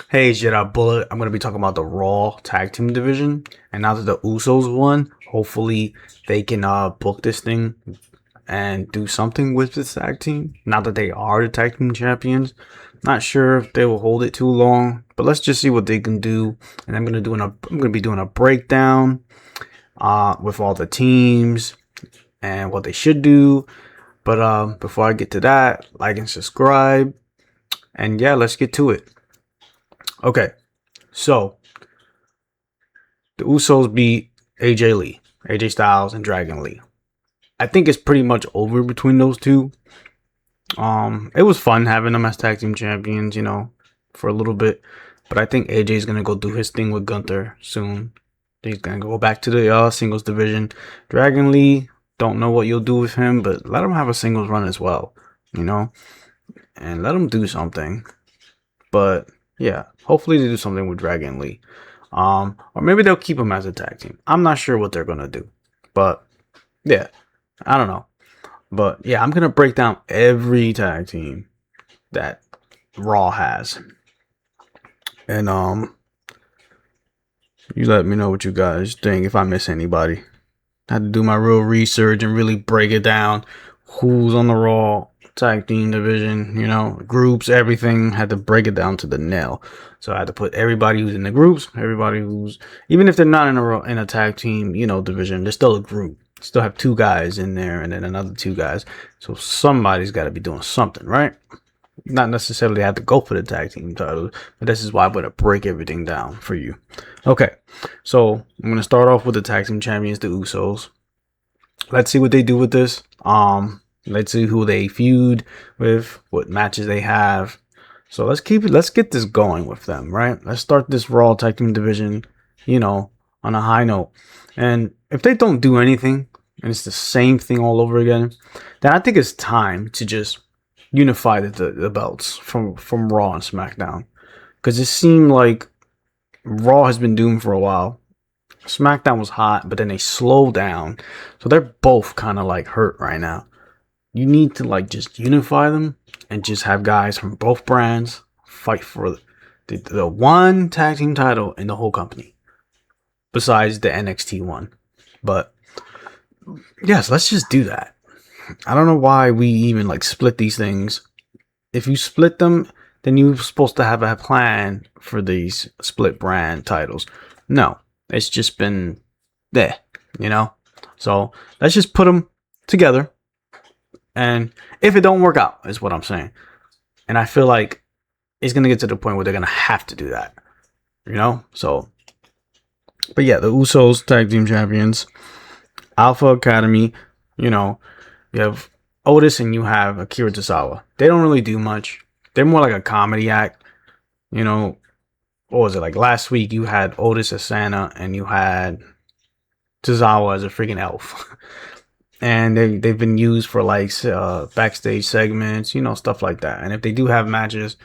Hey, J.Bullett. I'm going to be talking about the Raw Tag Team division. And now that the Usos won, hopefully they can book this thing and do something with this tag team. Now that they are the tag team champions. Not sure if they will hold it too long, but let's just see what they can do. And I'm gonna be doing a breakdown with all the teams and what they should do. But before I get to that, like and subscribe. And yeah, let's get to it. Okay, so the Usos beat AJ Styles, and Dragon Lee. I think it's pretty much over between those two. It was fun having them as tag team champions, for a little bit. But I think AJ's gonna go do his thing with Gunther soon. He's gonna go back to the singles division. Dragon Lee, don't know what you'll do with him, but let him have a singles run as well, and let him do something. But yeah, hopefully they do something with Dragon Lee. Or maybe they'll keep him as a tag team. I'm not sure what they're gonna do, but yeah, I don't know. But yeah, I'm gonna break down every tag team that Raw has, and you let me know what you guys think if I miss anybody. I had to do my real research and really break it down. Who's on the Raw tag team division? Groups, everything. Had to break it down to the nail. So I had to put everybody who's in the groups, everybody who's even if they're not in a tag team, division, they're still a group. Still have two guys in there and then another two guys. So somebody's got to be doing something, right? Not necessarily have to go for the tag team title, but this is why I'm going to break everything down for you. Okay, so I'm going to start off with the tag team champions, the Usos. Let's see what they do with this. Let's see who they feud with, what matches they have. So let's get this going with them, right? Let's start this Raw tag team division, on a high note. And if they don't do anything and it's the same thing all over again, then I think it's time to just unify the belts from Raw and SmackDown. Because it seemed like Raw has been doomed for a while. SmackDown was hot, but then they slowed down. So they're both kind of like hurt right now. You need to like just unify them and just have guys from both brands fight for the one tag team title in the whole company. Besides the NXT one. But yes, let's just do that. I don't know why we even like split these things. If you split them, then you're supposed to have a plan for these split brand titles. No, it's just been there, So let's just put them together. And if it don't work out, is what I'm saying. And I feel like it's going to get to the point where they're going to have to do that, So, but yeah, the Usos tag team champions, Alpha Academy, you have Otis and you have Akira Tozawa. They don't really do much. They're more like a comedy act. What was it? Like last week you had Otis as Santa and you had Tozawa as a freaking elf. And they've been used for like backstage segments, stuff like that. And if they do have matches,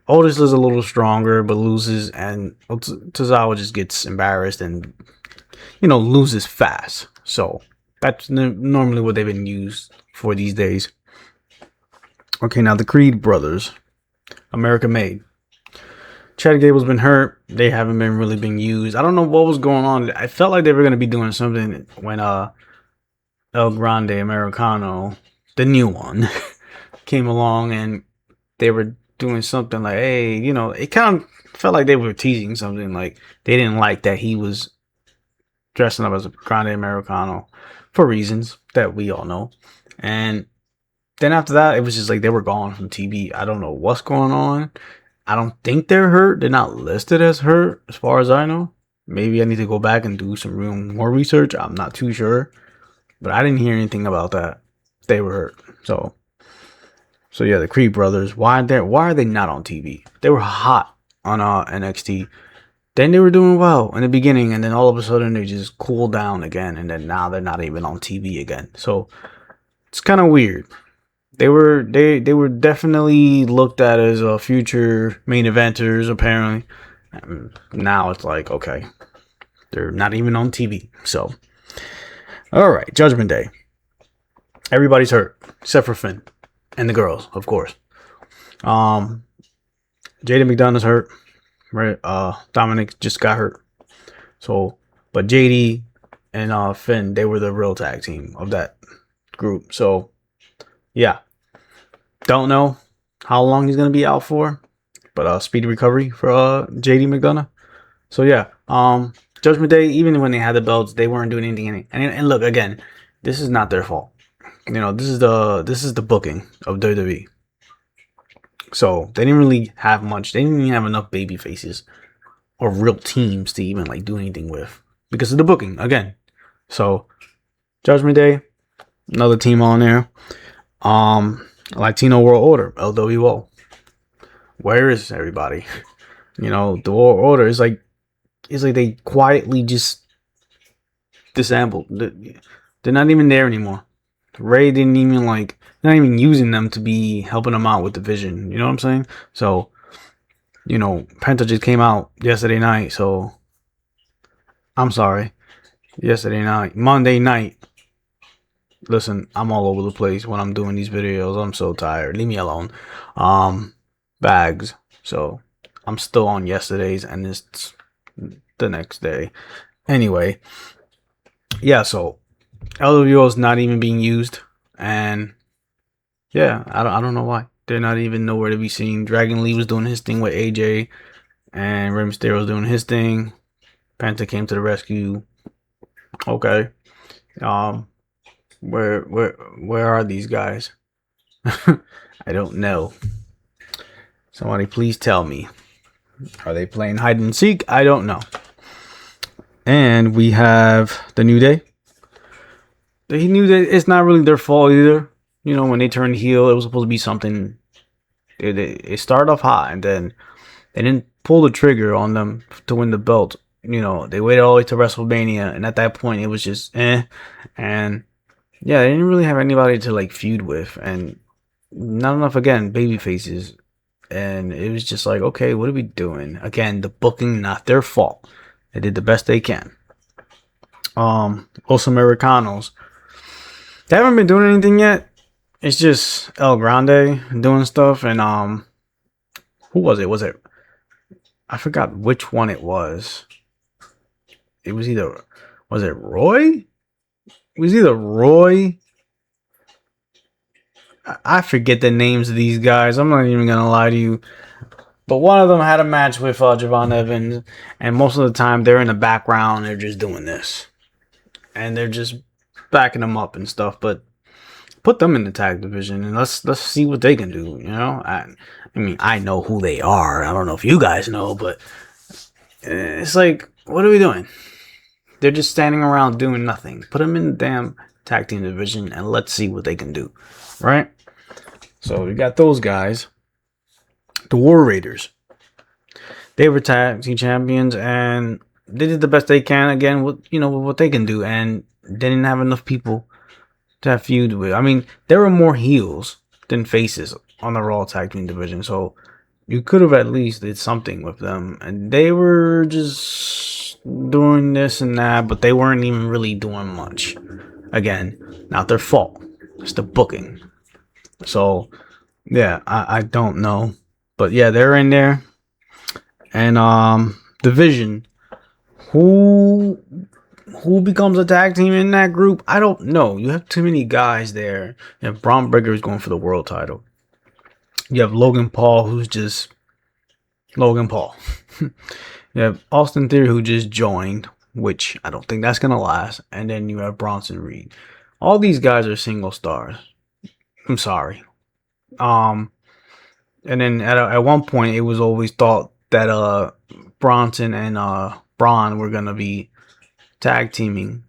Otis is a little stronger but loses, and Tozawa just gets embarrassed and loses fast. So that's normally what they've been used for these days. Okay, now the Creed brothers, America Made. Chad Gable's been hurt. They haven't been really being used. I don't know what was going on. I felt like they were going to be doing something when El Grande Americano, the new one, came along and they were doing something like, hey, it kind of felt like they were teasing something. Like they didn't like that he was dressing up as a Grande Americano for reasons that we all know. And then after that, it was just like they were gone from TV. I don't know what's going on. I don't think they're hurt. They're not listed as hurt as far as I know. Maybe I need to go back and do some more research. I'm not too sure. But I didn't hear anything about that. They were hurt. So yeah, the Creed brothers. Why are they not on TV? They were hot on NXT. Then they were doing well in the beginning, and then all of a sudden they just cooled down again, and then now they're not even on TV again. So it's kind of weird. They were definitely looked at as future main eventers apparently. And now it's like, okay, they're not even on TV. So. All right, Judgment Day. Everybody's hurt except for Finn and the girls, of course. Jada McDonough's hurt. right? Dominic just got hurt. So, but JD and Finn, they were the real tag team of that group. So, yeah, don't know how long he's gonna be out for, but speedy recovery for JD McDonough. So yeah, Judgment Day, even when they had the belts, they weren't doing anything. And look, again, this is not their fault. You know, this is the booking of WWE. So they didn't really have much. They didn't even have enough baby faces or real teams to even like do anything with because of the booking again. So Judgment Day, another team on there. Latino World Order, LWO. Where is everybody? You know, the World Order is like they quietly just disabled. They're not even there anymore. Ray didn't even like, not even using them to be helping them out with the vision. You know what I'm saying? So, you know, Penta just came out yesterday night. So, I'm sorry. Yesterday night, Monday night. Listen, I'm all over the place when I'm doing these videos. I'm so tired. Leave me alone. Bags. So, I'm still on yesterday's and it's the next day. Anyway, yeah, so LWO is not even being used, and yeah, I don't know why they're not even nowhere to be seen. Dragon Lee was doing his thing with AJ, and Rey Mysterio was doing his thing. Penta came to the rescue. Okay, um, where are these guys? I don't know. Somebody please tell me. Are they playing hide and seek? I don't know. And we have the New Day. They knew that it's not really their fault either. You know, when they turned heel, it was supposed to be something. It started off hot, and then they didn't pull the trigger on them to win the belt. You know, they waited all the way to WrestleMania, and at that point, it was just And yeah, they didn't really have anybody to like feud with, and not enough again baby faces. And it was just like, okay, what are we doing? Again, the booking, not their fault. They did the best they can. Los Americanos, they haven't been doing anything yet. It's just El Grande doing stuff, and who was it? I forgot which one it was. It was was it Roy? It was either Roy. I forget the names of these guys. I'm not even gonna lie to you. But one of them had a match with Javon Evans, and most of the time they're in the background. They're just doing this, and they're just backing them up and stuff. But put them in the tag division and let's see what they can do. You know, I mean, I know who they are. I don't know if you guys know, but it's like, what are we doing? They're just standing around doing nothing. Put them in the damn tag team division and let's see what they can do, right? So we got those guys. The War Raiders. They were tag team champions and they did the best they can again with what they can do, and they didn't have enough people to have feud with. I mean, there were more heels than faces on the Raw tag team division, so you could have at least did something with them. And they were just doing this and that, but they weren't even really doing much. Again, not their fault. It's the booking. So yeah, I don't know, but yeah, they're in there. And division, who becomes a tag team in that group? I don't know. You have too many guys there. You have Braun Breaker is going for the world title. You have Logan Paul, who's just Logan Paul. You have Austin Theory, who just joined, which I don't think that's going to last. And then you have Bronson Reed. All these guys are single stars. I'm sorry. And then at one point, it was always thought that Bronson and Braun were going to be tag teaming,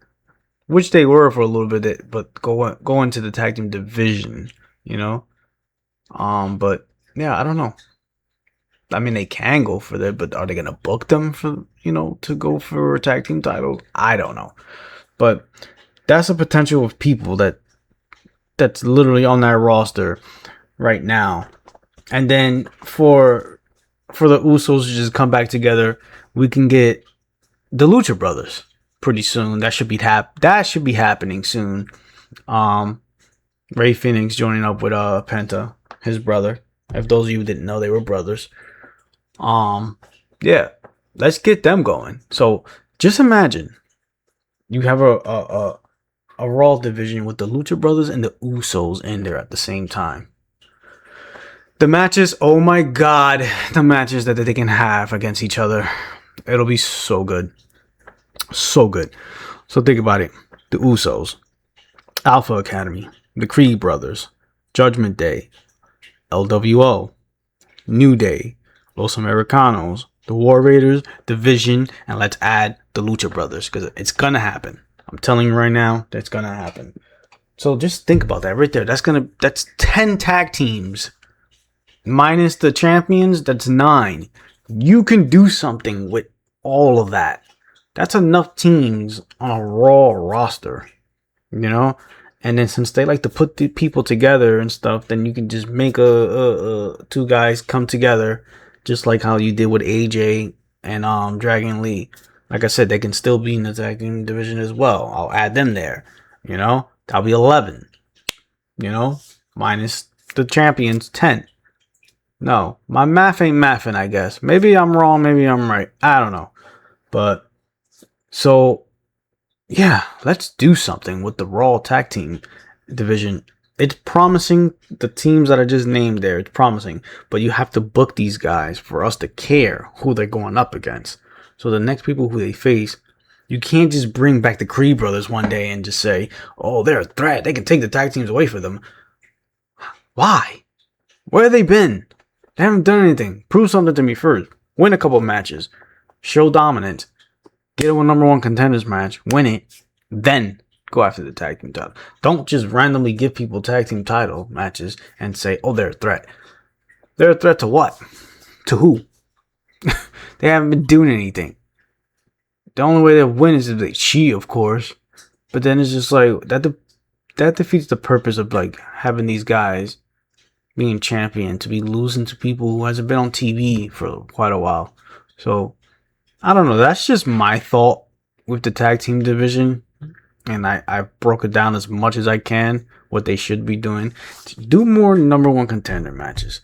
which they were for a little bit, but go into the tag team division, but yeah, I don't know. I mean, they can go for that, but are they gonna book them for to go for tag team titles? I don't know, but that's a potential of people that's literally on that roster right now. And then for the Usos to just come back together, we can get the Lucha Brothers pretty soon. That should be happening soon. Ray Phoenix joining up with Penta, his brother. If those of you didn't know, they were brothers. Yeah, let's get them going. So just imagine you have a Raw division with the Lucha Brothers and the Usos in there at the same time. The matches, oh my god, the matches that they can have against each other. It'll be so good. So good. So think about it. The Usos, Alpha Academy, the Creed Brothers, Judgment Day, LWO, New Day, Los Americanos, the War Raiders, Division, and let's add the Lucha Brothers because it's gonna happen. I'm telling you right now, that's gonna happen. So just think about that right there. That's 10 tag teams. Minus the champions, that's 9. You can do something with all of that. That's enough teams on a Raw roster, you know? And then since they like to put the people together and stuff, then you can just make two guys come together, just like how you did with AJ and Dragon Lee. Like I said, they can still be in the tag team division as well. I'll add them there, you know? That'll be 11, you know? Minus the champions, 10. No, my math ain't mathing, I guess. Maybe I'm wrong, maybe I'm right. I don't know. But, so, yeah, let's do something with the Raw Tag Team division. It's promising, the teams that I just named there, it's promising. But you have to book these guys for us to care who they're going up against. So the next people who they face, you can't just bring back the Creed Brothers one day and just say, oh, they're a threat. They can take the tag teams away from them. Why? Where have they been? They haven't done anything. Prove something to me first. Win a couple matches. Show dominance. Get a number 1 contenders match. Win it. Then go after the tag team title. Don't just randomly give people tag team title matches and say, oh, they're a threat. They're a threat to what? To who? They haven't been doing anything. The only way they win is if they cheat, of course. But then it's just like, that defeats the purpose of like having these guys being champion, to be losing to people who hasn't been on TV for quite a while. So, I don't know. That's just my thought with the tag team division. And I broke it down as much as I can, what they should be doing. Do more number 1 contender matches.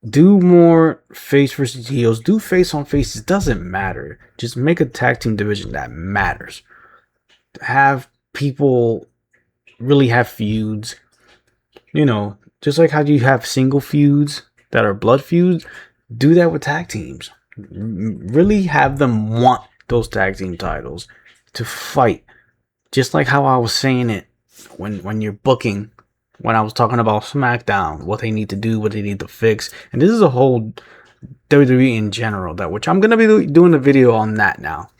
Do more face versus heels. Do face on faces. Doesn't matter. Just make a tag team division that matters. Have people really have feuds. You know, just like how you have single feuds that are blood feuds, do that with tag teams. Really have them want those tag team titles to fight. Just like how I was saying it when you're booking, when I was talking about SmackDown, what they need to do, what they need to fix. And this is a whole WWE in general, that which I'm going to be doing a video on that now.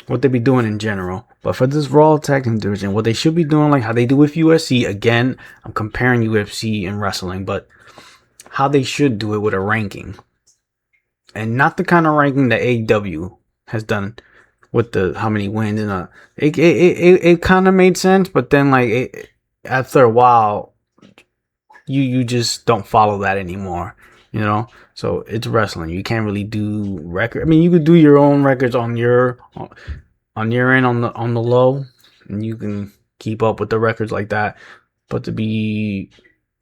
What they be doing in general. But for this Raw Tag Team division, what they should be doing, like how they do with UFC, again, I'm comparing UFC and wrestling, but how they should do it with a ranking. And not the kind of ranking that AEW has done with the how many wins. And it kind of made sense, but then like after a while, you just don't follow that anymore. You know, so it's wrestling. You can't really do record. I mean, you could do your own records on your end on the low, and you can keep up with the records like that. But to be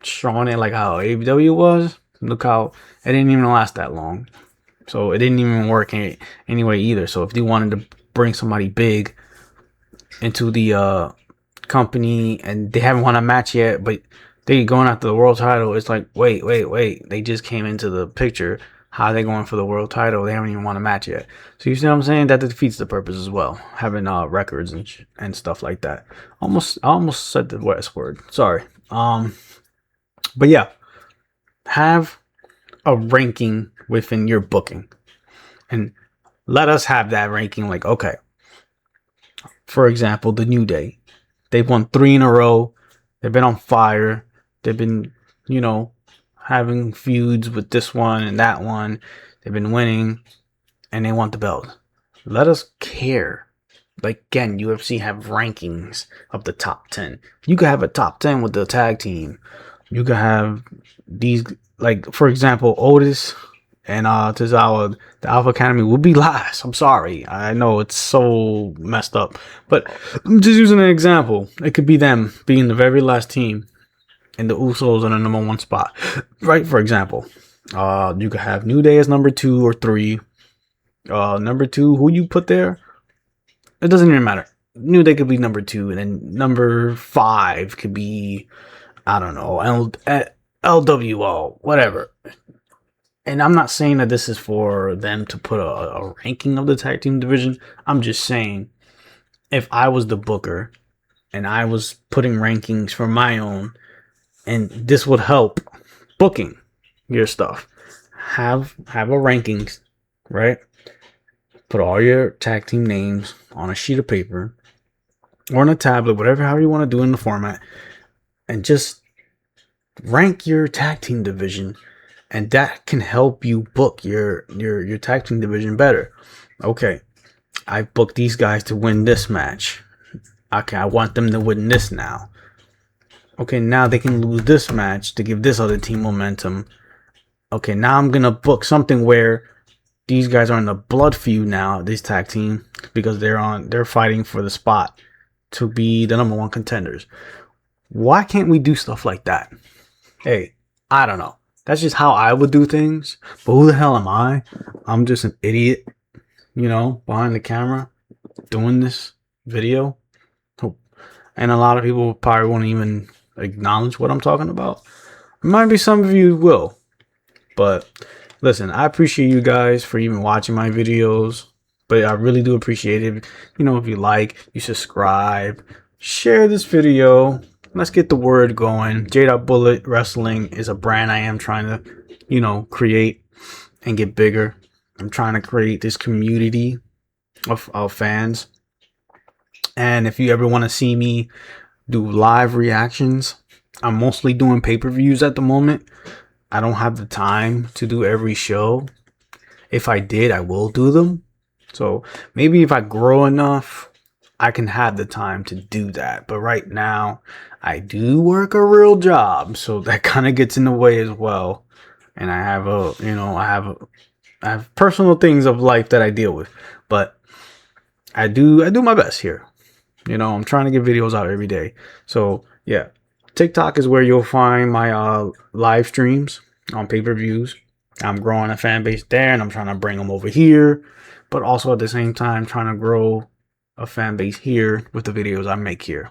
showing it like how AEW was, look how it didn't even last that long. So it didn't even work anyway either. So if you wanted to bring somebody big into the company and they haven't won a match yet, but they going after the world title, it's like, wait. They just came into the picture. How are they going for the world title? They haven't even won a match yet. So you see what I'm saying? That defeats the purpose as well. Having records and stuff like that. I almost said the worst word. Sorry. But yeah, have a ranking within your booking, and let us have that ranking. Like, okay, for example, the New Day, they've won 3 in a row. They've been on fire. They've been, having feuds with this one and that one. They've been winning, and they want the belt. Let us care. Like, again, UFC have rankings of the top 10. You could have a top 10 with the tag team. You could have these, like, for example, Otis and Tozawa, the Alpha Academy will be last. I'm sorry. I know it's so messed up. But I'm just using an example. It could be them being the very last team and the Usos in the number 1 spot. Right, for example. You could have New Day as number 2 or 3. Number 2, who you put there, it doesn't even matter. New Day could be number 2, and then number 5 could be, I don't know, LWO, whatever. And I'm not saying that this is for them to put a ranking of the tag team division. I'm just saying, if I was the booker and I was putting rankings for my own, and this would help booking your stuff. Have a rankings, right? Put all your tag team names on a sheet of paper or on a tablet, whatever, however you want to do in the format, and just rank your tag team division, and that can help you book your tag team division better. Okay, I booked these guys to win this match. Okay, I want them to win this now. Okay, now they can lose this match to give this other team momentum. Okay, now I'm gonna book something where these guys are in a blood feud now, this tag team, because they're fighting for the spot to be the number 1 contenders. Why can't we do stuff like that? Hey, I don't know. That's just how I would do things. But who the hell am I? I'm just an idiot, behind the camera doing this video. And a lot of people probably won't even acknowledge what I'm talking about. Might be some of you will. But listen, I appreciate you guys for even watching my videos. But I really do appreciate it. If you like, you subscribe, share this video. Let's get the word going. J.Bullett Wrestling is a brand I am trying to, create and get bigger. I'm trying to create this community of fans. And if you ever want to see me do live reactions, I'm mostly doing pay-per-views at the moment. I don't have the time to do every show. If I did, I will do them. So maybe if I grow enough, I can have the time to do that. But right now, I do work a real job, so that kind of gets in the way as well. And I have I have personal things of life that I deal with, but I do my best here. I'm trying to get videos out every day. So yeah, TikTok is where you'll find my live streams on pay-per-views. I'm growing a fan base there, and I'm trying to bring them over here, but also at the same time trying to grow a fan base here with the videos I make here.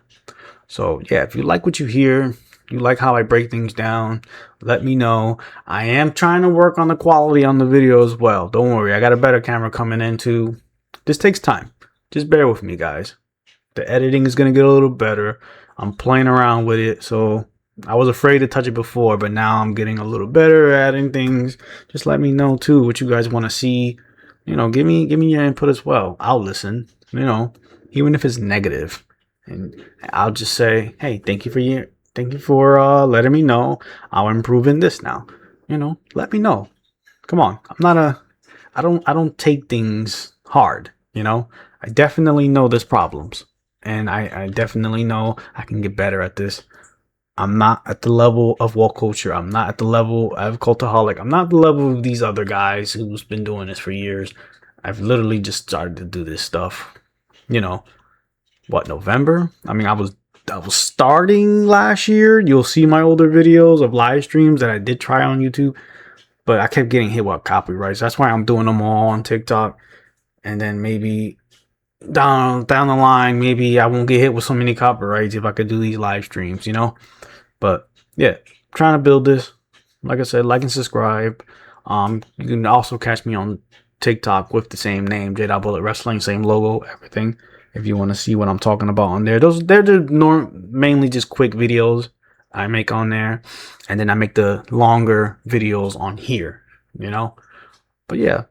So yeah, if you like what you hear, you like how I break things down, let me know. I am trying to work on the quality on the video as well. Don't worry, I got a better camera coming in too. This takes time. Just bear with me, guys. The editing is going to get a little better. I'm playing around with it, so I was afraid to touch it before, but now I'm getting a little better at adding things. Just let me know too what you guys want to see. Give me your input as well. I'll listen, even if it's negative. And I'll just say, hey, thank you for letting me know. I'll improve in this now. Let me know. Come on. I don't take things hard, I definitely know there's problems. And I definitely know I can get better at this. I'm not at the level of Wall Culture. I'm not at the level of Cultaholic. I'm not at the level of these other guys who's been doing this for years. I've literally just started to do this stuff. November? I mean, I was starting last year. You'll see my older videos of live streams that I did try on YouTube, but I kept getting hit with copyrights. That's why I'm doing them all on TikTok. And then maybe down the line, maybe I won't get hit with so many copyrights if I could do these live streams, But yeah, trying to build this. Like I said, like and subscribe. You can also catch me on TikTok with the same name, J.Bullett Wrestling, same logo, everything. If you want to see what I'm talking about on there, they're mainly just quick videos I make on there, and then I make the longer videos on here, But yeah,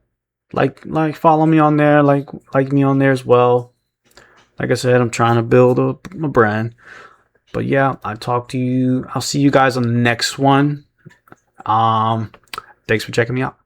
like follow me on there, like me on there as well. Like I said, I'm trying to build a brand. But yeah, I'll see you guys on the next one. Thanks for checking me out.